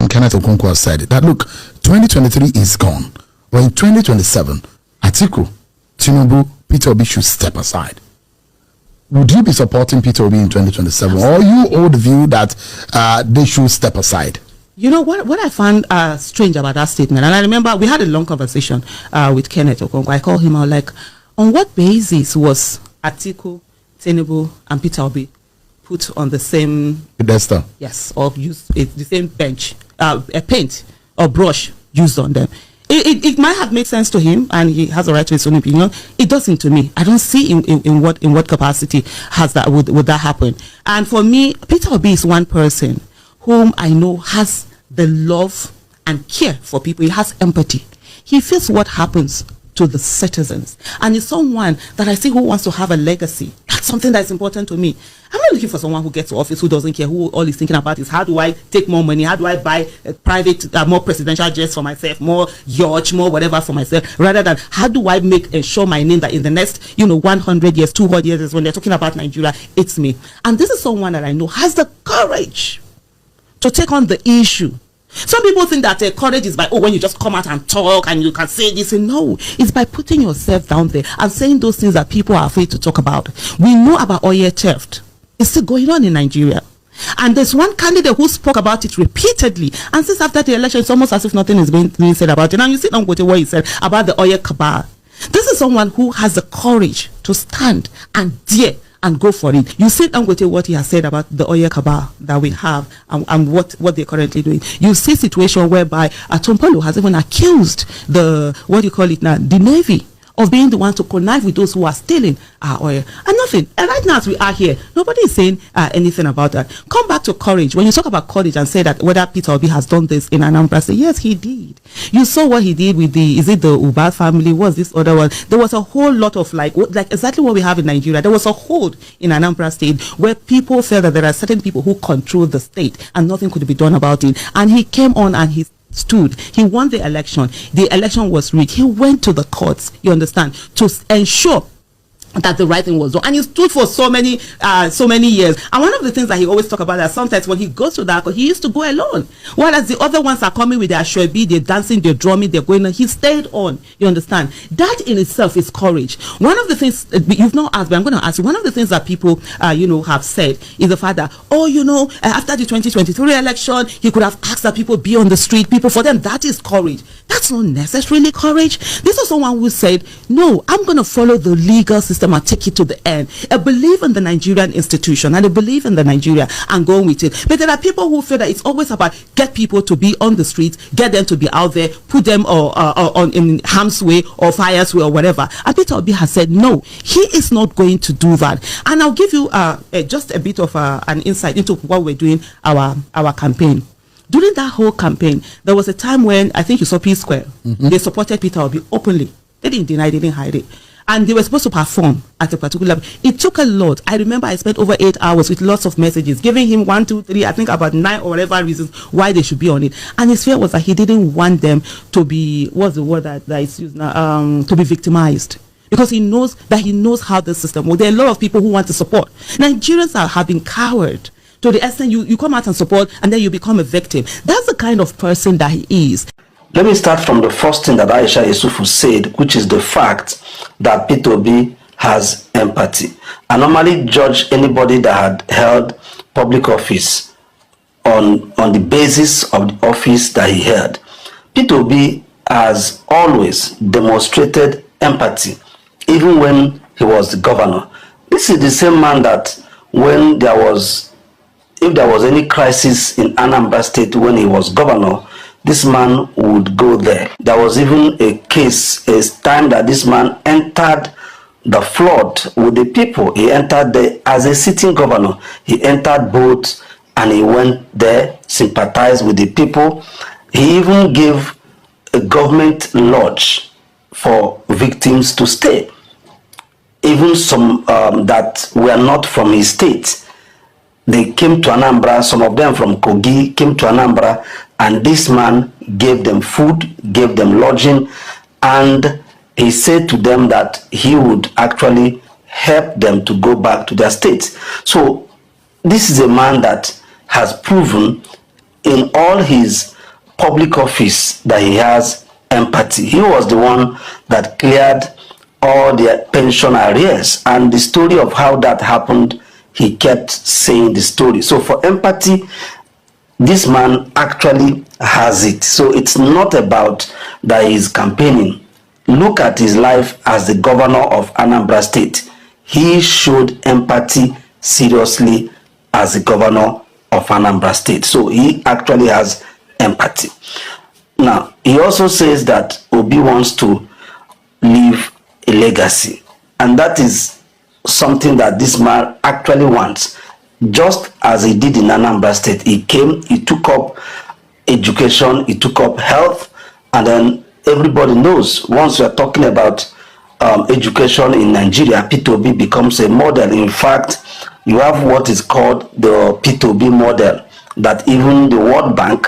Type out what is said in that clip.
and Kenneth Okonkwo has said that, look, 2023 is gone. But in 2027, Atiku, Tinubu, Peter Obi should step aside. Would you be supporting Peter Obi in 2027? Or you hold the view that they should step aside? You know what I found strange about that statement, and I remember we had a long conversation with Kenneth Okonkwo. I called him out, like, on what basis was Atiku, Tinubu, and Peter Obi put on the same pedestal? Yes, or use the same bench, a paint or brush used on them. It might have made sense to him, and he has a right to his own opinion. It doesn't to me. I don't see in what capacity has that would that happen. And for me, Peter Obi is one person whom I know has the love and care for people. He has empathy. He feels what happens to the citizens, and it's someone that I see who wants to have a legacy. That's something that's important to me. I'm not looking for someone who gets to office who doesn't care, who all he's thinking about is how do I take more money, how do I buy a private, more presidential jets for myself, more yachts, more whatever for myself, rather than how do I ensure my name that in the next 100 years, 200 years, when they're talking about Nigeria, it's me. And this is someone that I know has the courage to take on the issue. Some people think that courage is by, when you just come out and talk and you can say this. No, it's by putting yourself down there and saying those things that people are afraid to talk about. We know about oil theft. It's still going on in Nigeria. And there's one candidate who spoke about it repeatedly. And since after the election, it's almost as if nothing is being said about it. And you see what he said about the oil cabal. This is someone who has the courage to stand and dare and go for it. You see what he has said about the oil cabal that we have and what they're currently doing. You see a situation whereby Atompolo has even accused the Navy of being the one to connive with those who are stealing our oil. And nothing. And right now as we are here, nobody is saying anything about that. Come back to courage. When you talk about courage and say that whether Peter Obi has done this in Anambra, say yes, he did. You saw what he did with the Ubad family? What's this other one? There was a whole lot of like exactly what we have in Nigeria. There was a hold in Anambra state where people felt that there are certain people who control the state and nothing could be done about it. And he came on and he stood. He won the election. The election was rigged. He went to the courts, you understand, to ensure that the right thing was done, and he stood for so many years. And one of the things that he always talk about is sometimes when he goes to that, he used to go alone, whereas the other ones are coming with their shoebi, they're dancing, they're drumming, they're going on. He stayed on, you understand. That in itself is courage. One of the things you've not asked, but I'm going to ask you, one of the things that people have said is the fact that after the 2023 election, he could have asked that people be on the street. People, for them, that is courage. That's not necessarily courage. This is someone who said, no, I'm going to follow the legal system and take it to the end. I believe in the Nigerian institution and I believe in the Nigeria and go with it. But there are people who feel that it's always about get people to be on the streets, get them to be out there, put them on in harm's way or fire's way or whatever. And Peter Obi has said no, he is not going to do that. And I'll give you just a bit of an insight into what we're doing our campaign. During that whole campaign, there was a time when I think you saw P Square. Mm-hmm. They supported Peter Obi openly. They didn't deny, they didn't hide it. And they were supposed to perform at a particular level. It took a lot. I remember I spent over 8 hours with lots of messages, giving him 1, 2, 3, I think about 9 or whatever reasons why they should be on it. And his fear was that he didn't want them to be, what's the word that is used now, to be victimized. Because he knows how the system works. There are a lot of people who want to support. Nigerians have been coward to the extent you come out and support and then you become a victim. That's the kind of person that he is. Let me start from the first thing that Aisha Yesufu said, which is the fact that Peter Obi has empathy. I normally judge anybody that had held public office on the basis of the office that he held. Peter Obi has always demonstrated empathy, even when he was the governor. This is the same man that when if there was any crisis in Anambra State when he was governor, this man would go there. There was even a time that this man entered the flood with the people. He entered there as a sitting governor. He entered boats and he went there, sympathized with the people. He even gave a government lodge for victims to stay. Even some that were not from his state. They came to Anambra, some of them from Kogi came to Anambra, and this man gave them food, gave them lodging, and he said to them that he would actually help them to go back to their states. So this is a man that has proven in all his public office that he has empathy. He was the one that cleared all the pension arrears, and the story of how that happened, he kept saying the story. So for empathy, this man actually has it. So it's not about that he's campaigning. Look at his life as the governor of Anambra State. He showed empathy seriously as the governor of Anambra State. So he actually has empathy. Now, he also says that Obi wants to leave a legacy, and that is something that this man actually wants. Just as he did in Anambra State, he came, he took up education, he took up health, and then everybody knows once we are talking about education in Nigeria, Peter Obi becomes a model. In fact, you have what is called the Peter Obi model, that even the World Bank